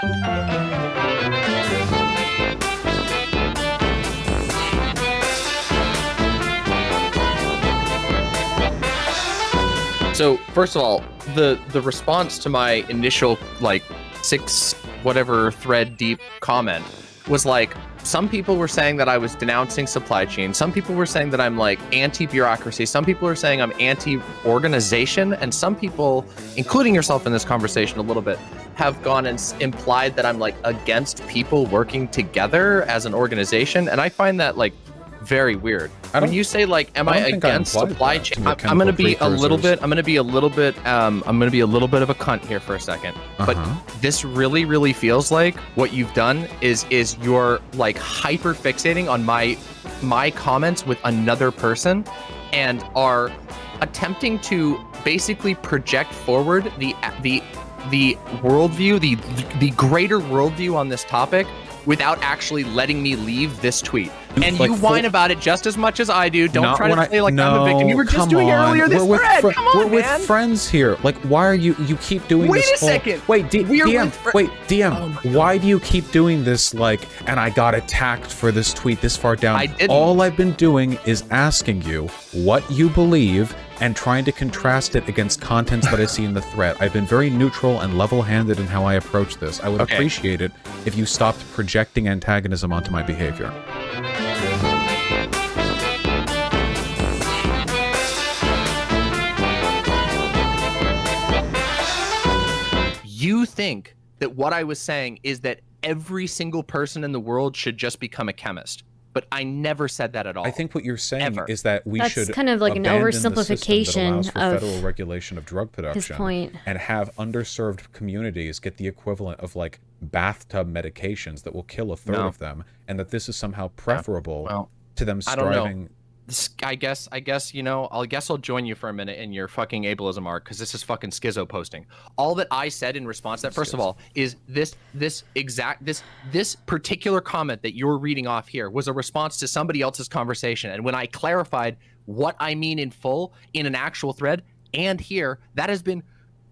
So first of all, the response to my initial like 6 whatever thread deep comment was like, some people were saying that I was denouncing supply chain. Some people were saying that I'm like anti-bureaucracy. Some people are saying I'm anti-organization. And some people, including yourself in this conversation a little bit, have gone and implied that I'm like against people working together as an organization. And I find that like very weird. When you say like, am I against supply chain? I'm going to be a little bit of a cunt here for a second. But this really, really feels like what you've done is you're like hyper fixating on my comments with another person and are attempting to basically project forward the worldview, the greater worldview on this topic without actually letting me leave this tweet. And like, you whine about it just as much as I do. Don't try to play like I'm a victim. You were just doing it earlier this thread. Come on, we're with friends here. Like, why are you keep doing this? Wait a second. Wait, DM. Why do you keep doing this? Like, and I got attacked for this tweet this far down. I didn't. All I've been doing is asking you what you believe and trying to contrast it against contents that I see in the thread. I've been very neutral and level-handed in how I approach this. I would appreciate it if you stopped projecting antagonism onto my behavior. You think that what I was saying is that every single person in the world should just become a chemist. But I never said that at all. I think what you're saying is that That's should kind of like an oversimplification of federal regulation of drug production point. And have underserved communities get the equivalent of like bathtub medications that will kill a third of them, and that this is somehow preferable to them striving. I guess I'll join you for a minute in your fucking ableism arc, because this is fucking schizo posting. All that I said in response to that, first of all, is this particular comment that you're reading off here was a response to somebody else's conversation. And when I clarified what I mean in full in an actual thread and here, that has been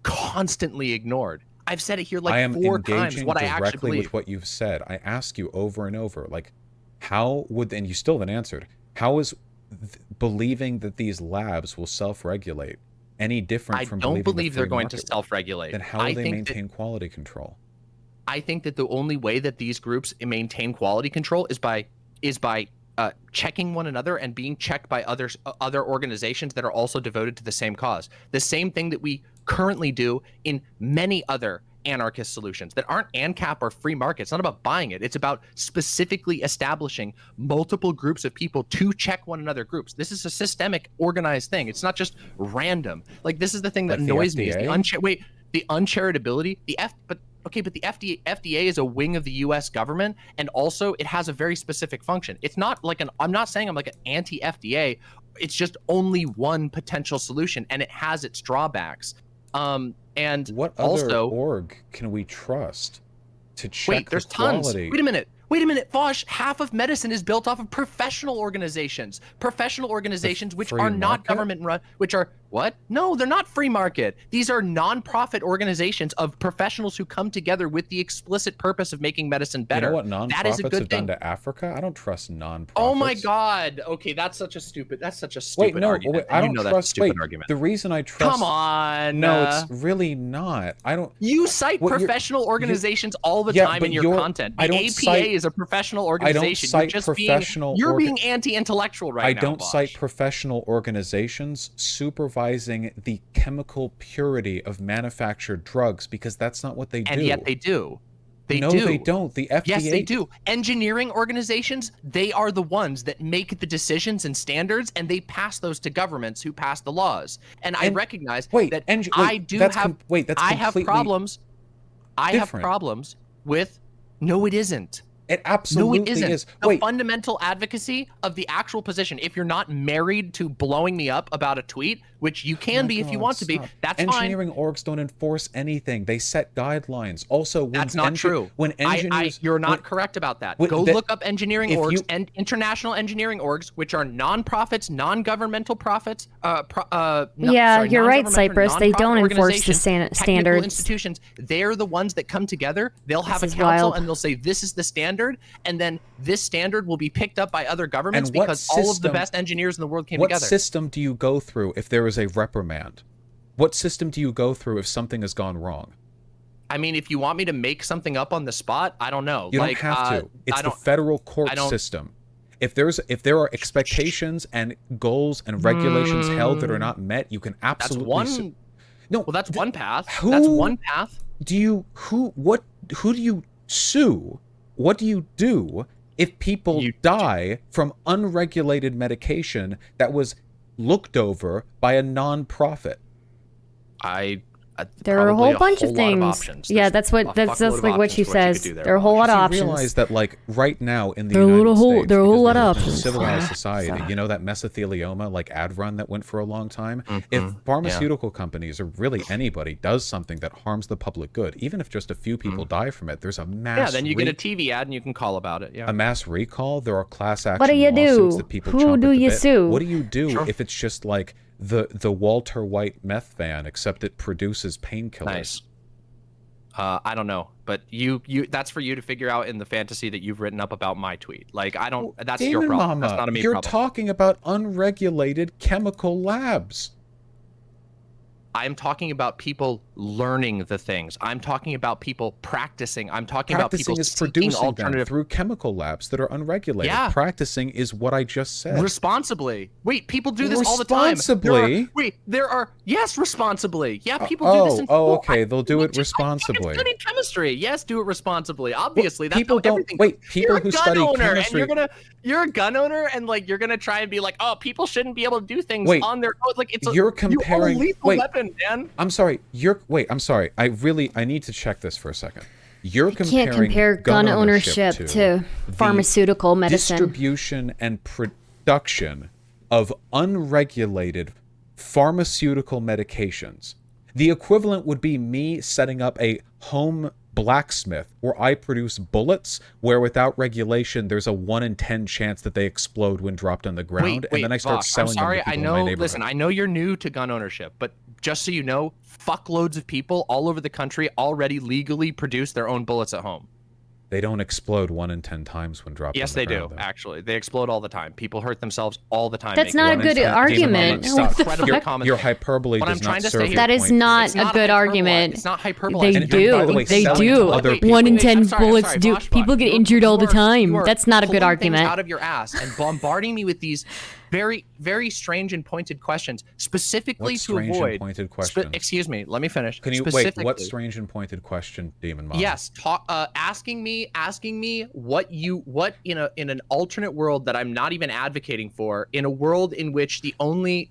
constantly ignored. I've said it here like 4 times what I actually believe. With what you've said, I ask you over and over, like, how would, and you still haven't answered, how is believing that these labs will self-regulate any different from believing I don't believe they're going to self-regulate. Then how will they maintain quality control? I think that the only way that these groups maintain quality control is by checking one another and being checked by other organizations that are also devoted to the same cause. The same thing that we currently do in many other anarchist solutions that aren't ANCAP or free market. It's not about buying it. It's about specifically establishing multiple groups of people to check one another groups. This is a systemic, organized thing. It's not just random. Like, this is the thing that annoys me. Is the uncharitability. But the FDA is a wing of the U.S. government, and also it has a very specific function. It's not like I'm not saying I'm like an anti-FDA. It's just only one potential solution, and it has its drawbacks. And what also, other org can we trust to check there's the quality? Tons. Wait a minute, Vaush, half of medicine is built off of professional organizations. Professional organizations which are not government run, which are what? No, they're not free market. These are non-profit organizations of professionals who come together with the explicit purpose of making medicine better. You know what non-profits have done to Africa? I don't trust non-profits. Oh my God. Okay, that's such a stupid argument. I don't trust. That's a stupid argument. The reason I trust. Come on. No, it's really not. I don't. You cite professional organizations all the time in your content. The APA is a professional organization. I don't cite professional. You're being anti-intellectual right now. I don't cite professional organizations supervising the chemical purity of manufactured drugs, because that's not what they do. And yet they do. They don't. The FDA. Yes, they do. Engineering organizations, they are the ones that make the decisions and standards, and they pass those to governments who pass the laws. And I recognize that I have problems. I have problems with. No, it isn't. It absolutely is. The fundamental advocacy of the actual position. If you're not married to blowing me up about a tweet, which you can be if you want to be. That's fine. Engineering orgs don't enforce anything. They set guidelines. Also, when that's not true. When engineers, you're not correct about that. Go look up engineering orgs and international engineering orgs, which are non-profits, non-governmental profits. You're right, Cypress. They don't enforce the standards. Institutions. They're the ones that come together. They'll have a council and they'll say this is the standard, and then this standard will be picked up by other governments because all of the best engineers in the world came together. What system do you go through if there is a reprimand? What system do you go through if something has gone wrong? I mean, if you want me to make something up on the spot, I don't know. You don't have to. It's the federal court system. If there are expectations and goals and regulations held that are not met, you can absolutely that's one path. That's one path. Who do you sue? What do you do if people die from unregulated medication that was looked over by a non-profit? There are a whole bunch of things. Yeah, that's like what she says. There are a whole lot of options. You realize that, like, right now in the United States, there are a whole lot of options. Civilized society, you know, that mesothelioma like ad run that went for a long time. If pharmaceutical companies or really anybody does something that harms the public good, even if just a few people die from it, there's a mass. Then you get a TV ad and you can call about it. Yeah. A mass recall. There are class action what do you lawsuits do? that people Who do you sue? What do you do if it's just like the Walter White meth van, except it produces painkillers? Nice. I don't know, but you that's for you to figure out in the fantasy that you've written up about my tweet. Like, I don't. That's your problem. That's not a me problem. You're talking about unregulated chemical labs. I'm talking about people learning the things. I'm talking about people practicing. I'm talking about people seeking alternative through chemical labs that are unregulated. Yeah. Practicing is what I just said. Responsibly. Wait, people do this all the time. Responsibly? Responsibly. Yeah, people do this in school. Okay, they'll do it responsibly. I studied chemistry. Yes, do it responsibly. Obviously, that's people how everything. People who study chemistry. And you're a gun owner, and like you're gonna try and be like, oh, people shouldn't be able to do things on their own. Like you're comparing. You own a lethal weapon, man. I'm sorry. I'm sorry. I need to check this for a second. You're comparing can't compare gun ownership to pharmaceutical medicine. Distribution and production of unregulated pharmaceutical medications. The equivalent would be me setting up a home blacksmith where I produce bullets where without regulation there's a 1 in 10 chance that they explode when dropped on the ground, and then I start selling them to people in my neighborhood. Listen, I know you're new to gun ownership, but just so you know, fuckloads of people all over the country already legally produce their own bullets at home. They don't explode 1 in 10 times when dropped on the ground. Yes, they do, actually. They explode all the time. People hurt themselves all the time. That's not a good argument. Your hyperbole does not serve. That is not a good argument. It's not hyperbole. They do. They do. 1 in 10 bullets do. People get injured all the time. That's not a good argument. Out of your ass and bombarding me with these very, very strange and pointed questions, specifically to avoid. Strange and pointed questions? Excuse me, let me finish. Can you wait? What strange and pointed question, Demon Mama? Yes, asking me what in an alternate world that I'm not even advocating for, in a world in which the only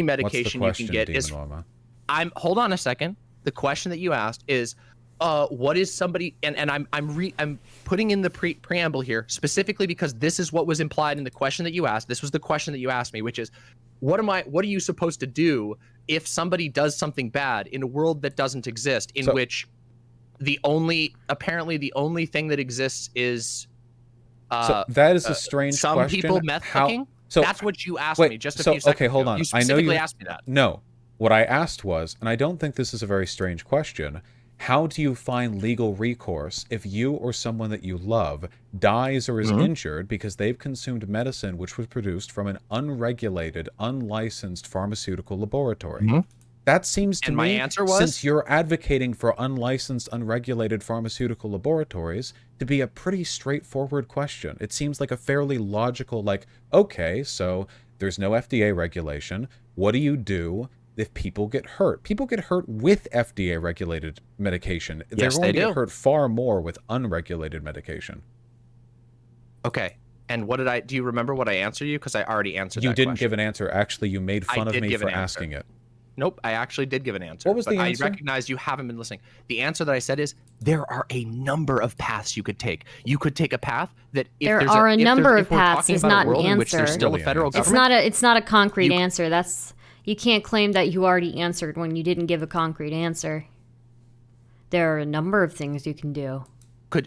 medication you can get is. Hold on a second. The question that you asked is, what is somebody, and I'm putting in the preamble here specifically because this is what was implied in the question that you asked. This was the question that you asked me, which is, what are you supposed to do if somebody does something bad in a world that doesn't exist, in which the only thing that exists is so that is a strange some question. People meth cooking? So that's what you asked me just a few seconds okay, hold on. You specifically asked me that. No, what I asked was, and I don't think this is a very strange question, how do you find legal recourse if you or someone that you love dies or is injured because they've consumed medicine which was produced from an unregulated, unlicensed pharmaceutical laboratory? That seems to me, my answer was, since you're advocating for unlicensed, unregulated pharmaceutical laboratories, to be a pretty straightforward question. It seems like a fairly logical, like, okay, so there's no FDA regulation. What do you do if people get hurt? People get hurt with FDA-regulated medication. They're going to get hurt far more with unregulated medication. Okay. And do you remember what I answered you? Because I already answered that question. You didn't give an answer. Actually, you made fun of me for asking it. Nope, I actually did give an answer. What was the answer? I recognize you haven't been listening. The answer that I said is, there are a number of paths you could take. You could take a path that there are a number of paths is not an answer. There's still a federal government. It's not a concrete answer. You can't claim that you already answered when you didn't give a concrete answer. There are a number of things you can do.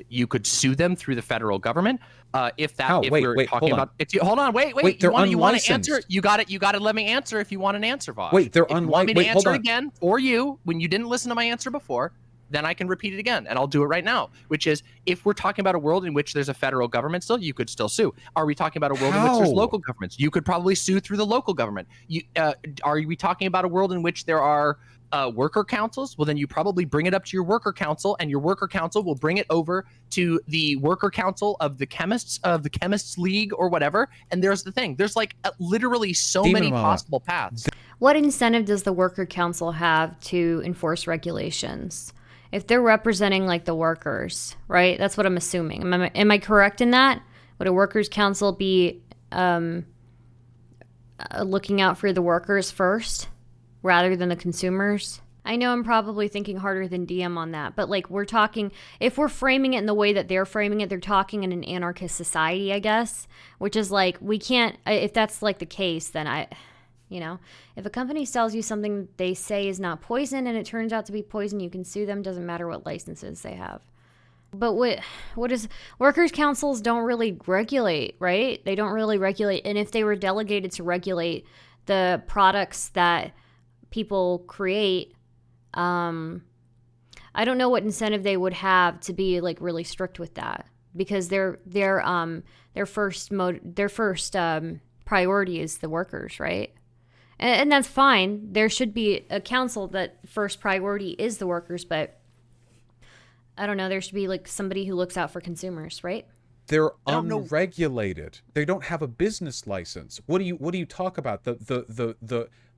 You could sue them through the federal government. If wait, hold on, wait. They're you want to unlicensed. answer? You got to let me answer if you want an answer, Vaush. Wait, they're unlicensed. If you want me to answer again for you when you didn't listen to my answer before, then I can repeat it again, and I'll do it right now. Which is, if we're talking about a world in which there's a federal government still, you could still sue. Are we talking about a world in which there's local governments? You could probably sue through the local government. Are we talking about a world in which there are worker councils? Well, then you probably bring it up to your worker council, and your worker council will bring it over to the worker council of the chemists league or whatever. And there's the thing. There's like literally so many possible paths. What incentive does the worker council have to enforce regulations? If they're representing like the workers, right? That's what I'm assuming. Am I correct in that? Would a workers council be looking out for the workers first rather than the consumers? I know I'm probably thinking harder than DM on that, but like if we're framing it in the way that they're framing it, they're talking in an anarchist society, I guess, which is like, we can't, if that's like the case, then if a company sells you something they say is not poison and it turns out to be poison, you can sue them. Doesn't matter what licenses they have. But what is workers' councils don't really regulate, right? They don't really regulate. And if they were delegated to regulate the products that people create, I don't know what incentive they would have to be like really strict with that, because their first priority is the workers, right? And that's fine. There should be a council that first priority is the workers, but I don't know. There should be like somebody who looks out for consumers, right? They're unregulated. They don't have a business license. What do you talk about? The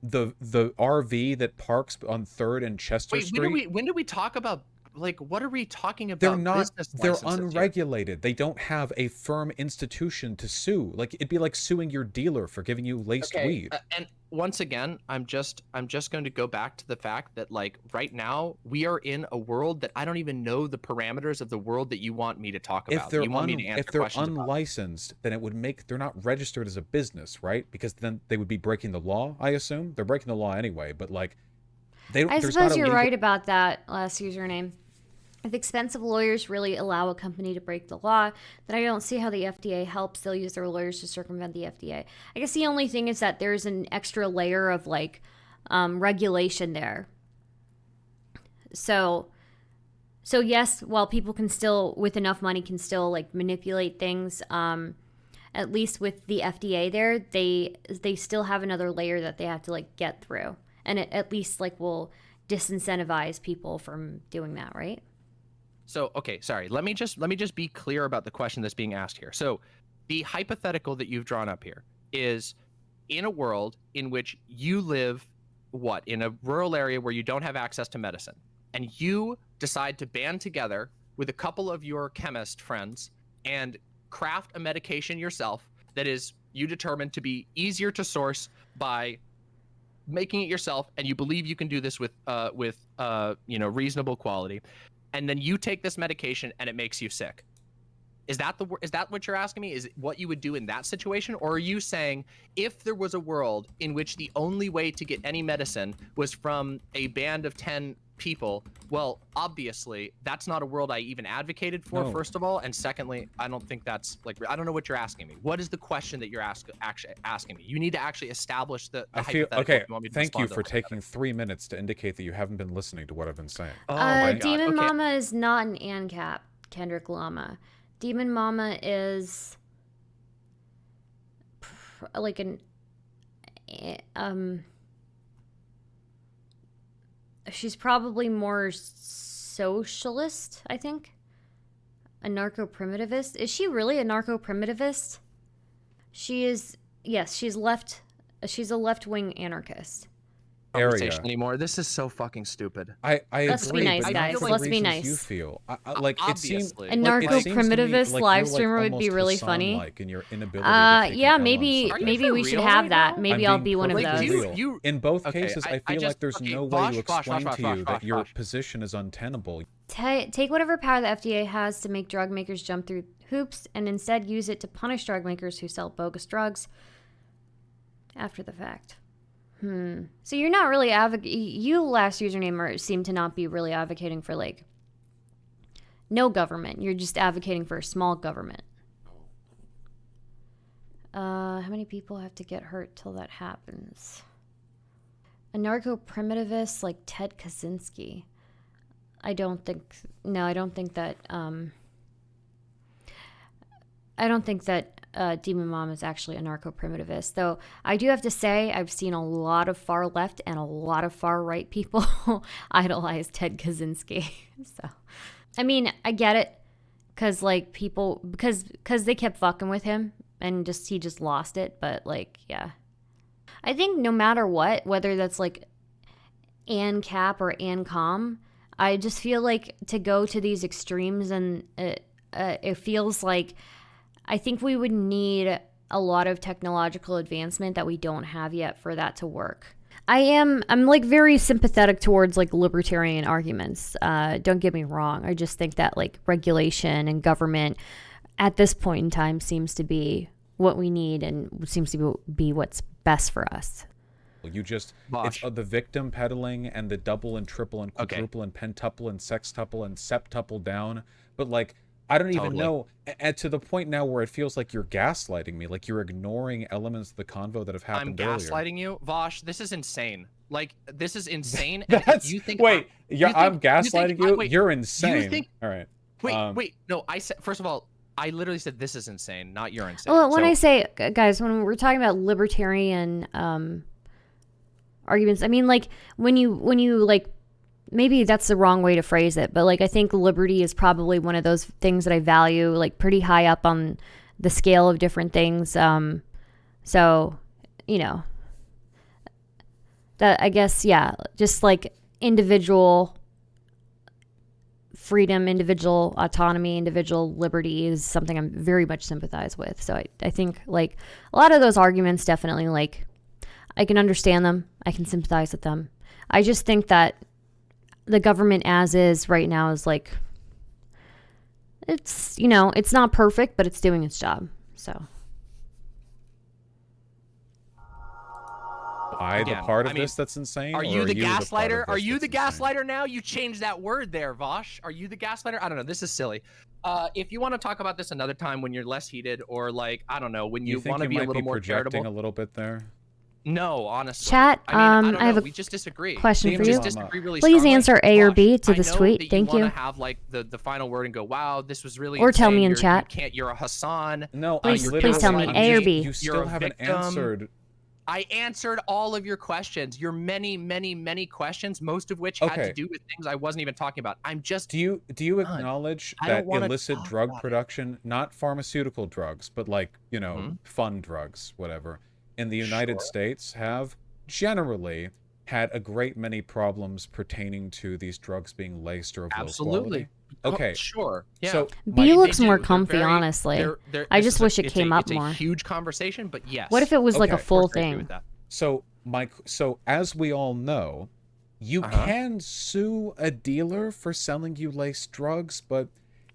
RV that parks on 3rd and Chester Street? When do we talk about, like, what are we talking about? They're unregulated. They don't have a firm institution to sue. Like, it'd be like suing your dealer for giving you laced weed. And once again, I'm just going to go back to the fact that, like, right now we are in a world that I don't even know the parameters of the world that you want me to talk about. If they're unlicensed, then it would make, they're not registered as a business, right? Because then they would be breaking the law, I assume. They're breaking the law anyway, but like, I suppose you're right about that last username. If expensive lawyers really allow a company to break the law, then I don't see how the FDA helps. They'll use their lawyers to circumvent the FDA. I guess the only thing is that there's an extra layer of like regulation there. So yes, while people can still, with enough money, can still like manipulate things, at least with the FDA there, they still have another layer that they have to like get through. And it at least like will disincentivize people from doing that, right? So, okay, sorry. Let me just be clear about the question that's being asked here. So, the hypothetical that you've drawn up here is, in a world in which you live, in a rural area where you don't have access to medicine, and you decide to band together with a couple of your chemist friends and craft a medication yourself that is, you determine to be easier to source by making it yourself, and you believe you can do this with reasonable quality. And then you take this medication and it makes you sick. Is that what you're asking me? Is it what you would do in that situation? Or are you saying, if there was a world in which the only way to get any medicine was from a band of 10 people, well, obviously that's not a world I even advocated for, first of all, and secondly, I don't think that's like, I don't know what you're asking me. What is the question that you're actually asking me? You need to actually establish the hypothetical. Okay, thank you for taking 3 minutes to indicate that you haven't been listening to what I've been saying. Oh my God. Demon Mama is not an ANCAP, Kendrick Lama. Demon Mama is like she's probably more socialist, I think. Anarcho-primitivist. Is she really a narco-primitivist? She is, yes, she's a left-wing anarchist. Conversation anymore. This is so fucking stupid. I Let's agree, be nice, but guys. not Let's for be reasons nice. You feel like it seems a narco-primitivist live streamer would be really funny. In your inability to yeah, maybe we should have that. Maybe I'll be one of those. In both cases, I feel like there's no way to explain to you that your position is untenable. Take whatever power the FDA has to make drug makers jump through hoops, and instead use it to punish drug makers who sell bogus drugs after the fact. So you're not really you last username seem to not be really advocating for like no government. You're just advocating for a small government. How many people have to get hurt till that happens? Anarcho-primitivist like Ted Kaczynski. I don't think that Demon Mom is actually anarcho-primitivist, though I do have to say I've seen a lot of far left and a lot of far right people idolize Ted Kaczynski. So, I mean, I get it, because they kept fucking with him and he just lost it. But like, yeah, I think no matter what, whether that's like ANCAP or ANCOM, I just feel like to go to these extremes, and it feels like I think we would need a lot of technological advancement that we don't have yet for that to work. I'm like very sympathetic towards like libertarian arguments. Don't get me wrong. I just think that like regulation and government at this point in time seems to be what we need and seems to be what's best for us. You just, Vaush. it's the victim peddling and the double and triple and quadruple and pentuple and sextuple and septuple down. But like, I don't even know, and to the point now where it feels like you're gaslighting me, like you're ignoring elements of the convo that have happened earlier. I'm gaslighting you, Vaush. This is insane. Like, this is insane. That's, you think wait, I'm gaslighting you? You're insane. You think, all right. Wait. No, I said, first of all, I literally said this is insane, not you're insane. Well, when I say, guys, when we're talking about libertarian arguments, I mean, like, when you like, maybe that's the wrong way to phrase it, but like, I think liberty is probably one of those things that I value, like, pretty high up on the scale of different things. So, you know, that, I guess, yeah, just like individual freedom, individual autonomy, individual liberty is something I'm very much sympathize with. So I think like a lot of those arguments definitely, like, I can understand them. I can sympathize with them. I just think that the government as is right now is like, it's, you know, it's not perfect, but it's doing its job. So. The part of this that's insane? Are you the gaslighter? Are you the gaslighter gaslighter now? You changed that word there, Vaush. Are you the gaslighter? I don't know. This is silly. If you want to talk about this another time when you're less heated, or like, I don't know, when you want to be a little more charitable. A little bit there? No, honestly. Chat, I have a we just disagree. Question for you. Just disagree really Please strongly. answer A or B to this tweet. Thank you. Want to have like the final word and go, wow, this was really or insane. Tell me in chat. You're a Hassan. No, please tell me A or B. You still haven't answered. I answered all of your questions, your many questions, most of which had to do with things I wasn't even talking about. I'm just. Do you acknowledge that illicit drug production, not pharmaceutical drugs, but like, you know, fun drugs, whatever, in the United States have generally had a great many problems pertaining to these drugs being laced or of low quality? Okay. Sure. Yeah. So B looks more comfy, honestly. I just wish it came up more. It's a huge conversation, but yes. What if it was like a full thing? So as we all know, you can sue a dealer for selling you laced drugs, but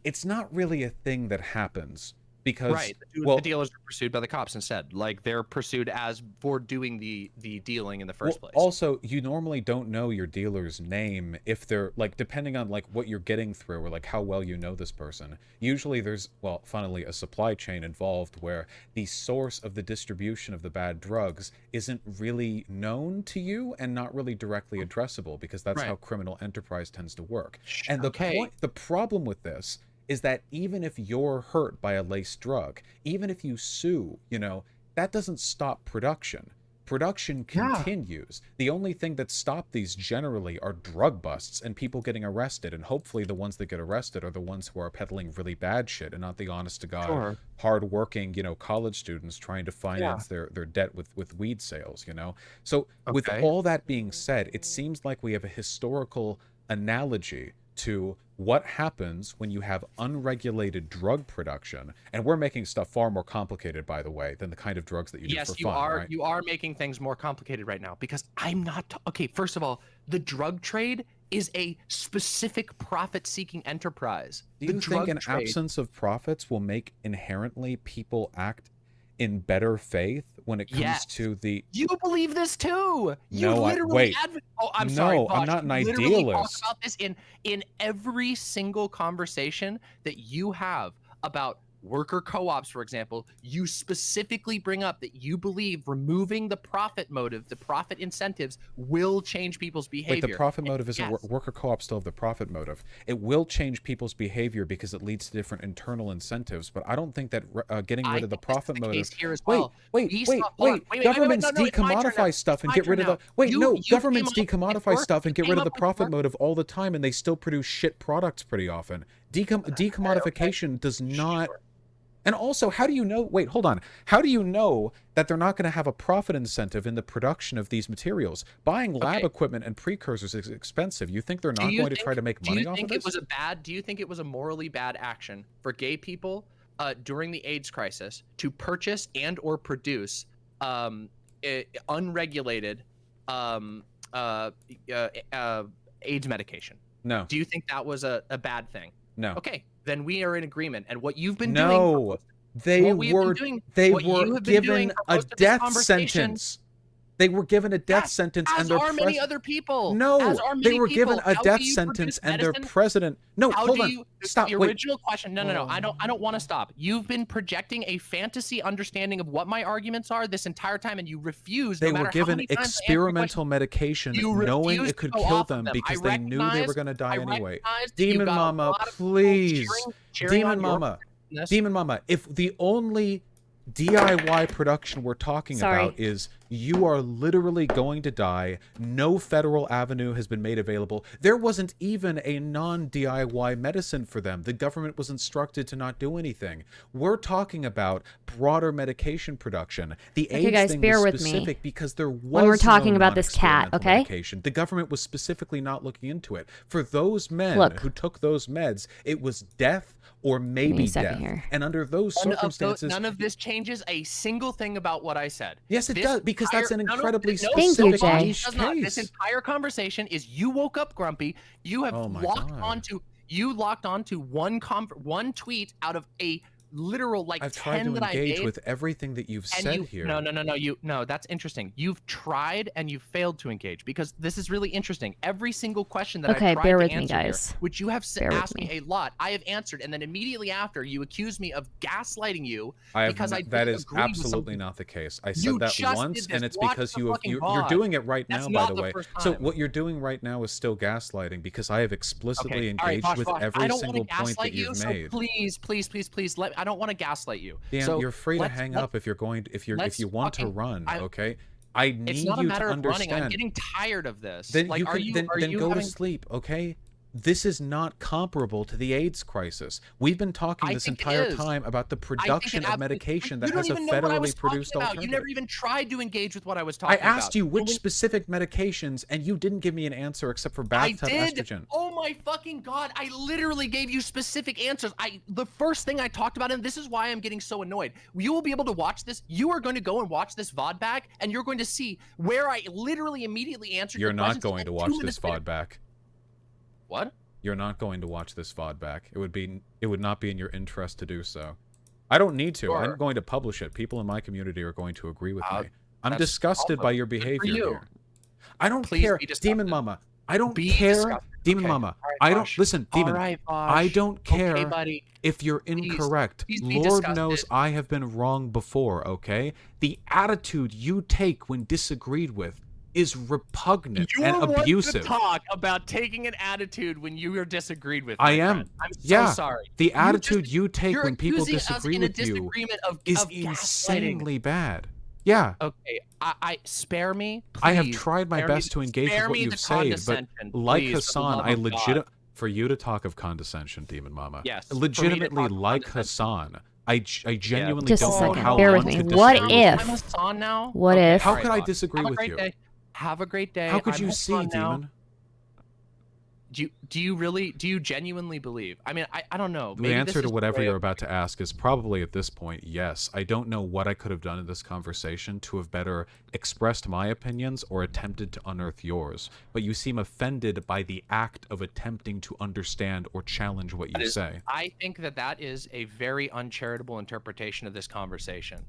it's not really a thing that happens. Because the dealers are pursued by the cops instead. Like, they're pursued as for doing the dealing in the first place. Also, you normally don't know your dealer's name if they're like, depending on like what you're getting through or like how well you know this person. Usually there's, well, funnily, a supply chain involved where the source of the distribution of the bad drugs isn't really known to you and not really directly addressable, because that's how criminal enterprise tends to work. And the problem with this is that even if you're hurt by a laced drug, even if you sue, you know, that doesn't stop production. Production continues. The only thing that stopped these generally are drug busts and people getting arrested, and hopefully the ones that get arrested are the ones who are peddling really bad shit and not the honest-to-God, hard-working, you know, college students trying to finance their debt with weed sales, you know? So with all that being said, it seems like we have a historical analogy to what happens when you have unregulated drug production. And we're making stuff far more complicated, by the way, than the kind of drugs that you do for fun. Yes, you are making things more complicated right now, because I'm not okay, first of all, the drug trade is a specific profit-seeking enterprise. Do you think an absence of profits will make inherently people act in better faith when it comes to the... You believe this too. You No, literally Oh, I'm sorry, No, Vaush. I'm not an You literally talk idealist. about this in every single conversation that you have about worker co-ops, for example. You specifically bring up that you believe removing the profit motive, the profit incentives, will change people's behavior. Wait, the profit motive isn't... Worker co-ops still have the profit motive. It will change people's behavior because it leads to different internal incentives, but I don't think that getting rid of the profit motive... Here as well. Wait, governments decommodify stuff and get rid of the... Wait, no, governments decommodify stuff and get rid of the profit motive all the time, and they still produce shit products pretty often. Decommodification does not... And also, how do you know... Wait, hold on. How do you know that they're not going to have a profit incentive in the production of these materials? Buying lab equipment and precursors is expensive. You think they're not going to try to make money off of this? Do you think it was a morally bad action for gay people during the AIDS crisis to purchase and or produce unregulated AIDS medication? No. Do you think that was a bad thing? No. Okay, then we are in agreement. And what you've been doing... No, they were given a death sentence. They were given a death sentence, and their many other people. No, they were given a death sentence, and their president. No, hold on. Stop. The original question. No. I don't want to stop. You've been projecting a fantasy understanding of what my arguments are this entire time, and you refuse. They were given experimental medication, knowing it could kill them because they knew they were going to die anyway. Demon Mama, please. Demon Mama. Demon Mama. If the only DIY production we're talking about is you are literally going to die, no federal avenue has been made available. There wasn't even a non-DIY medicine for them. The government was instructed to not do anything. We're talking about broader medication production. The AIDS thing was specific because there was when we're talking about this cat, okay? Medication. The government was specifically not looking into it. For those men who took those meds, it was death or maybe death. And under those circumstances... None of this changes a single thing about what I said. Yes, it does, because that's an incredibly specific niche case. This entire conversation is you woke up grumpy. You have locked onto one tweet out of a literal I've tried to engage with everything that you've said here. No, that's interesting. You've tried and you've failed to engage because this is really interesting. Every single question that I've tried bear to with answer me, guys. Here, which you have asked me a lot, I have answered, and then immediately after you accuse me of gaslighting you because that is absolutely not the case. I said that once, and it's because you're doing it right now, by the way. So what you're doing right now is still gaslighting because I have explicitly engaged with every single point that you've made. Please, I don't want to gaslight you. Dan, so you're free to hang up if you want to run. Okay, I need you to understand. It's not a matter of running. I'm getting tired of this. Then go to sleep. Okay. This is not comparable to the AIDS crisis. We've been talking this entire time about the production of medication that has a federally produced alternative. You never even tried to engage with what I was talking about. I asked you which specific medications, and you didn't give me an answer except for bathtub estrogen. Oh my fucking god! I literally gave you specific answers. The first thing I talked about, and this is why I'm getting so annoyed. You will be able to watch this. You are going to go and watch this VOD back, and you're going to see where I literally immediately answered. You're not going to watch this VOD back. What? You're not going to watch this VOD back. It would not be in your interest to do so. I don't need to. I'm going to publish it. People in my community are going to agree with me. I'm disgusted by your behavior here. I don't care, Demon Mama. I don't care, Demon Mama. I don't listen, Demon. I don't care if you're incorrect. Lord knows I have been wrong before, okay? The attitude you take when disagreed with is repugnant and abusive. You want to talk about taking an attitude when you are disagreed with. I am. Friend. I'm so sorry. The attitude you take when people disagree with you is insanely bad. Yeah. Okay. I spare me. Please. I have tried my best to engage with what you've said, but like Hassan, I for you to talk of condescension, Demon Mama. Yes. Legitimately, like Hassan. I genuinely just don't know how bear with me. What if? I'm Hassan now. What if? How could I disagree with you? Have a great day. How could you see, Demon? Do you genuinely believe? I mean, I don't know. The answer to whatever you're about to ask is probably at this point, yes. I don't know what I could have done in this conversation to have better expressed my opinions or attempted to unearth yours. But you seem offended by the act of attempting to understand or challenge what you say. I think that is a very uncharitable interpretation of this conversation.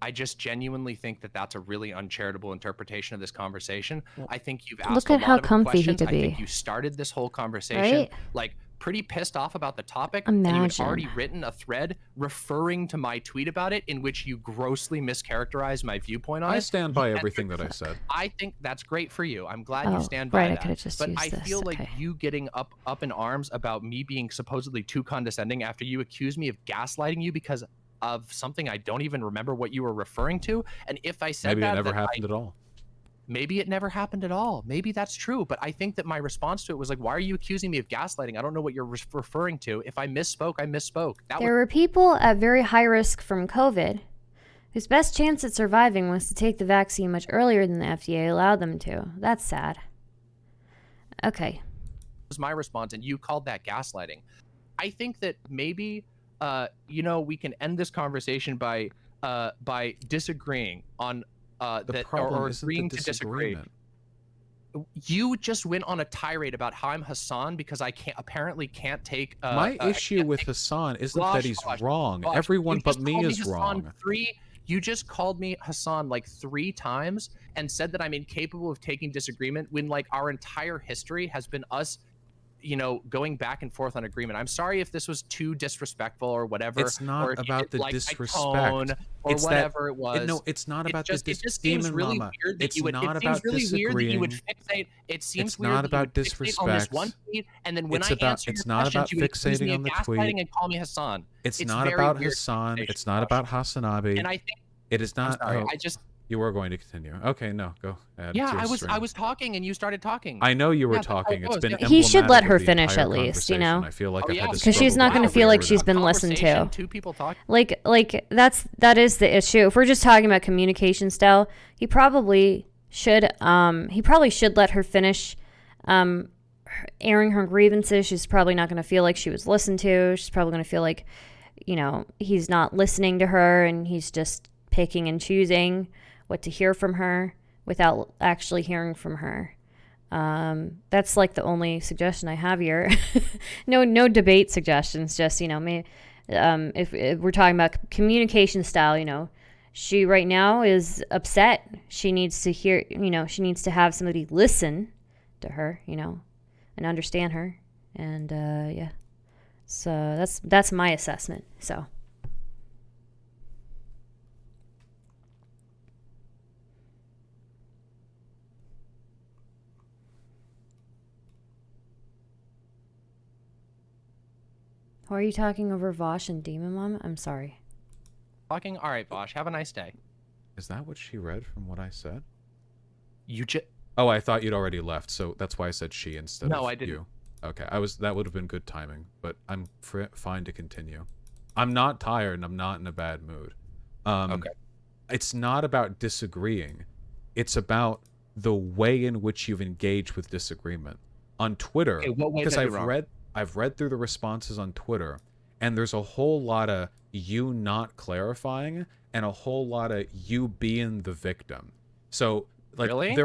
I just genuinely think that that's a really uncharitable interpretation of this conversation. I think you've asked Look a at lot how of comfy he questions. could I think be. you started this whole conversation Right? like pretty pissed off about the topic, and you had Imagine. already written a thread referring to my tweet about it in which you grossly mischaracterized my viewpoint on it. I stand by everything that I said. I think that's great for you. I'm glad you Oh, stand by right, I that. could've just But used I this, feel like okay. you getting up in arms about me being supposedly too condescending after you accuse me of gaslighting you because of something I don't even remember what you were referring to. And if I said Maybe that, it never then happened at all. maybe it never happened at all. Maybe that's true. But I think that my response to it was like, why are you accusing me of gaslighting? I don't know what you're referring to. If I misspoke, I misspoke. There were people at very high risk from COVID whose best chance at surviving was to take the vaccine much earlier than the FDA allowed them to. That's sad. Okay. Was my response, and you called that gaslighting. I think that maybe we can end this conversation by disagreeing on The problem or isn't agreeing the to disagree. disagreement. You just went on a tirade about how I'm Hassan because I apparently can't take. My issue with Hassan isn't that he's wrong. Everyone but me is wrong. You just called me Hassan like 3 times and said that I'm incapable of taking disagreement when like our entire history has been us, going back and forth on agreement. I'm sorry if this was too disrespectful or whatever. It's not or if you about didn't the like my disrespect. tone or It's whatever it was. No, it's not about the It just seems demon really mama. weird that It's you would. not It seems about really weird that you would disagreeing. fixate. It seems It's weird not that you would about fixate on this one disrespect. tweet, and then when It's I about- answer it's your not questions, about you would accuse fixating me on of the gaslighting tweet. and call me Hassan. It's It's not very about weird Hassan. conversation, It's not Vaush. about Hasanabi. And I think It is I'm not. sorry. Oh, I just you were going to continue. Okay, no, go ahead. yeah. It's your I stream. was talking and you started talking. I know you were Yeah, that's how it talking. It's goes, been yeah. He should let emblematic her of the finish entire at least, you conversation. know? I feel like Oh, I've yeah, had to Because she's struggle not gonna with feel like it. she's been listened to. Conversation, 2 people talking. Like that is the issue. If we're just talking about communication style, he probably should let her finish airing her grievances. She's probably not going to feel like she was listened to. She's probably going to feel like, he's not listening to her and he's just picking and choosing what to hear from her without actually hearing from her. That's like the only suggestion I have here. No debate suggestions. Just if we're talking about communication style, she right now is upset. She needs to hear. She needs to have somebody listen to her. And understand her. And yeah, so that's my assessment. So. Why are you talking over Vaush and Demon Mama? I'm sorry. Talking. All right, Vaush. Have a nice day. Is that what she read from what I said? You just. Oh, I thought you'd already left, so that's why I said she instead of No, I didn't. you. Okay, that would have been good timing, but I'm fine to continue. I'm not tired and I'm not in a bad mood. Okay. It's not about disagreeing. It's about the way in which you've engaged with disagreement. On Twitter, Okay, what way because did I do wrong? I've read through the responses on Twitter, and there's a whole lot of you not clarifying and a whole lot of you being the victim. So, like, Really?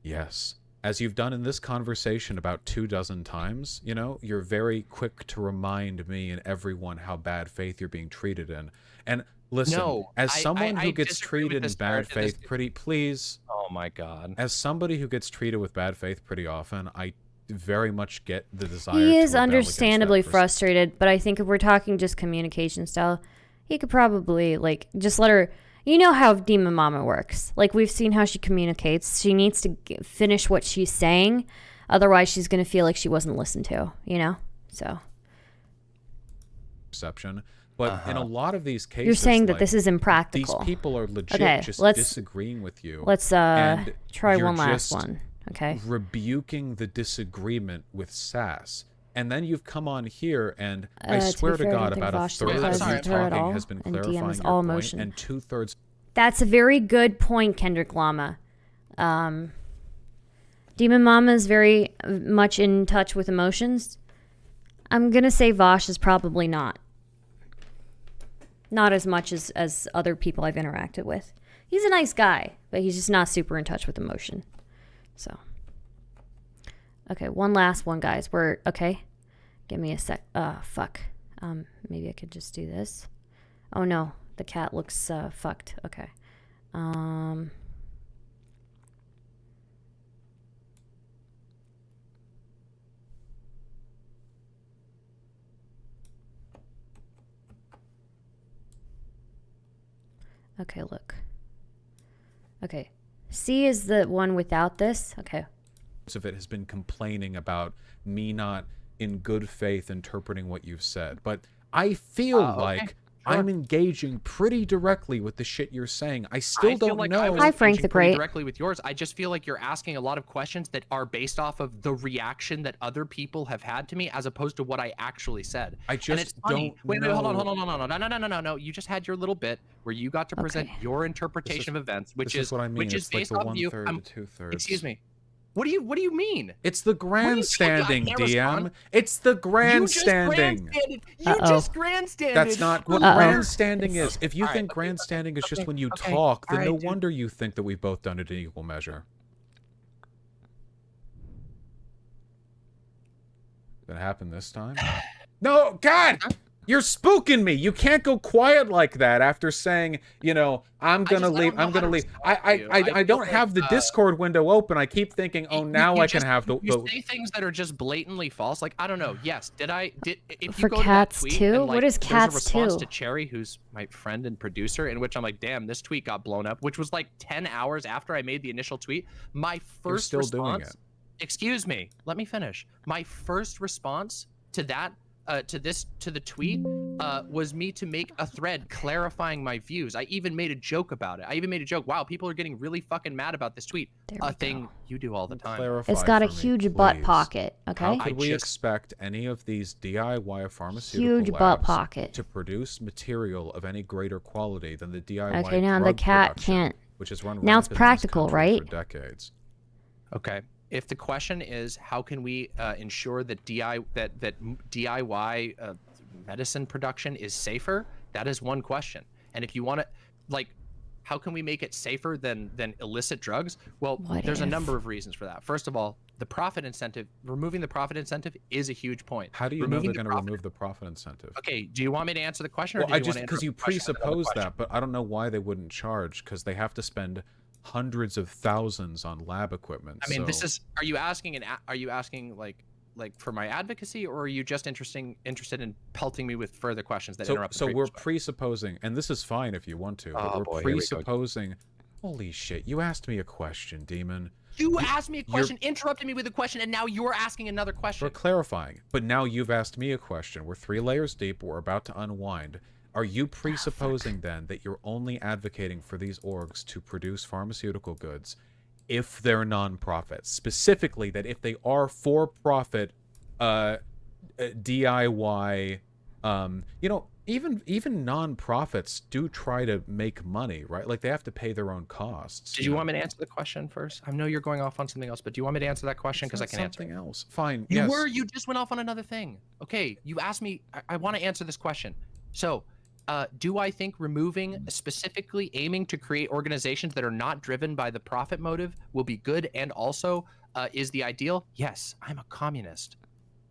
Yes. As you've done in this conversation about 24 times, you're very quick to remind me and everyone how bad faith you're being treated in. And listen, No, as someone I who gets disagree with treated in this bad part- this- faith please, Oh my God. as somebody who gets treated with bad faith pretty often, I very much get the desire He to is rebel against that understandably person. frustrated, but I think if we're talking just communication style, he could probably just let her. You know how Demon Mama works. Like, we've seen how she communicates. She needs to finish what she's saying, otherwise she's gonna feel like she wasn't listened to. So. Perception, but in a lot of these cases, You're saying that like, this is impractical. These people are legit Okay, just let's- disagreeing with you. Let's and try you're one last just one. Okay. rebuking the disagreement with sass. And then you've come on here and I To swear be to fair, I God, don't think about a Vaush third of sympathizes you with her at talking all, has been and DM clarifying is your all point, emotion. and 2/3. That's a very good point, Kendrick Lama. Demon Mama is very much in touch with emotions. I'm gonna say Vaush is probably not. Not as much as other people I've interacted with. He's a nice guy, but he's just not super in touch with emotion. So. Okay, one last one, guys. Okay. Give me a sec. Fuck. Maybe I could just do this. Oh no. The cat looks fucked. Okay. Okay, look. Okay. C is the one without this. Okay. Of it has been complaining about me not in good faith interpreting what you've said, but I feel like I'm engaging pretty directly with the shit you're saying. I still don't know. Hi, Frank the Great. Directly with yours. I just feel like you're asking a lot of questions that are based off of the reaction that other people have had to me, as opposed to what I actually said. I just don't. Wait, hold on. No. You just had your little bit where you got to present your interpretation of events, which is what I mean. Which is based off of you. 1/3 to 2/3. Excuse me. What do you mean? It's the grandstanding, DM. It's the grandstanding. You just grandstanded. That's not what grandstanding is. If you think grandstanding is just when you talk, then no wonder you think that we've both done it in equal measure. Did it happen this time? No, God! You're spooking me. You can't go quiet like that after saying, you know, I'm gonna leave. I'm gonna leave. I don't have the Discord window open. I keep thinking, oh, now I can have the. You say things that are just blatantly false. Like, I don't know. Yes, did if For you go cats to that tweet too? and, like, What is there's cats a response too? to Cherry, who's my friend and producer, in which I'm like, damn, this tweet got blown up, which was like 10 hours after I made the initial tweet. My first response. Doing it. Excuse me. Let me finish. My first response to that. To the tweet was me to make a thread clarifying my views. I even made a joke about it. I even made a joke. Wow, people are getting really fucking mad about this tweet. A thing you do all the time. Clarify it's got a me, huge please. butt pocket. Okay. How could we expect any of these DIY pharmaceutical huge labs butt pocket to produce material of any greater quality than the DIY okay, now drug the cat production, can't. which is run Now it's rampant in this practical, country right? For decades. Okay. If the question is how can we ensure that DIY medicine production is safer, that is one question. And if you want to, like, how can we make it safer than illicit drugs? Well, there's a number of reasons for that. First of all, the profit incentive, removing the profit incentive is a huge point. How do you know they're going to remove the profit incentive? Okay, do you want me to answer the question? Or well, because you presuppose that, but I don't know why they wouldn't charge, because they have to spend hundreds of thousands on lab equipment. I mean, this is. Are you asking like for my advocacy, or are you just interested in pelting me with further questions that interrupt? So we're presupposing, and this is fine if you want to, but we're presupposing. Holy shit! You asked me a question, Demon. You asked me a question, interrupted me with a question, and now you're asking another question. We're clarifying, but now you've asked me a question. We're 3 layers deep. We're about to unwind. Are you presupposing then that you're only advocating for these orgs to produce pharmaceutical goods if they're non-profit? Specifically, that if they are for-profit DIY, you know, even non-profits do try to make money, right? Like, they have to pay their own costs. Did you want me to answer the question first? I know you're going off on something else, but do you want me to answer that question? Because I can answer something else. Fine. You just went off on another thing. Okay, you asked me. I want to answer this question. So, do I think removing, specifically aiming to create organizations that are not driven by the profit motive will be good and also is the ideal? Yes, I'm a communist.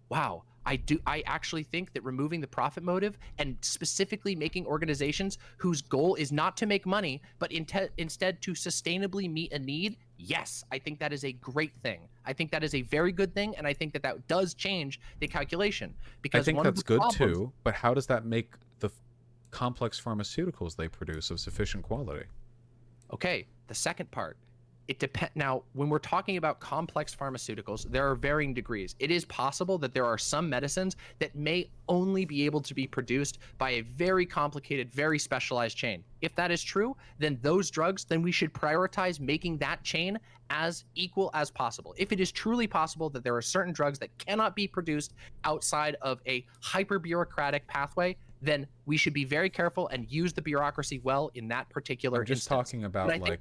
Wow. I actually think that removing the profit motive and specifically making organizations whose goal is not to make money, but instead to sustainably meet a need, yes, I think that is a great thing. I think that is a very good thing, and I think that that does change the calculation. Because I think that's good too, but how does that make the complex pharmaceuticals they produce of sufficient quality? Okay, the second part. It depends. Now, when we're talking about complex pharmaceuticals, there are varying degrees. It is possible that there are some medicines that may only be able to be produced by a very complicated, very specialized chain. If that is true, then those drugs, then we should prioritize making that chain as equal as possible. If it is truly possible that there are certain drugs that cannot be produced outside of a hyper-bureaucratic pathway, then we should be very careful and use the bureaucracy well in that particular instance. I'm just talking about, like,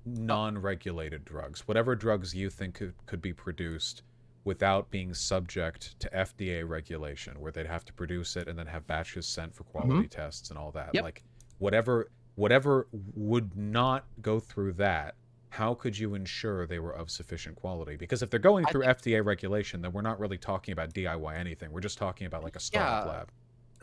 non-regulated drugs, whatever drugs you think could be produced without being subject to FDA regulation, where they'd have to produce it and then have batches sent for quality tests and all that. Like, whatever would not go through that, how could you ensure they were of sufficient quality? Because if they're going through FDA regulation, then we're not really talking about DIY anything. We're just talking about, like, a startup lab.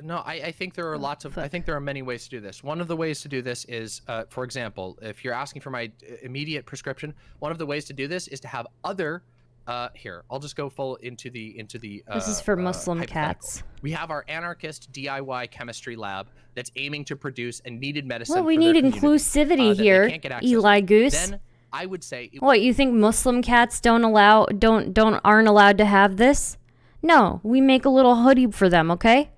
No, I think there are lots of. I think there are many ways to do this. One of the ways to do this is, for example, if you're asking for my immediate prescription, one of the ways to do this is to have other. Here, I'll just go full into the. This is for Muslim hypothetical. cats. We have our anarchist DIY chemistry lab that's aiming to produce a needed medicine. Well, we for need their community, inclusivity that they here, can't get access Eli to. Goose. Then I would say. What, you think Muslim cats aren't allowed to have this? No, we make a little hoodie for them, okay?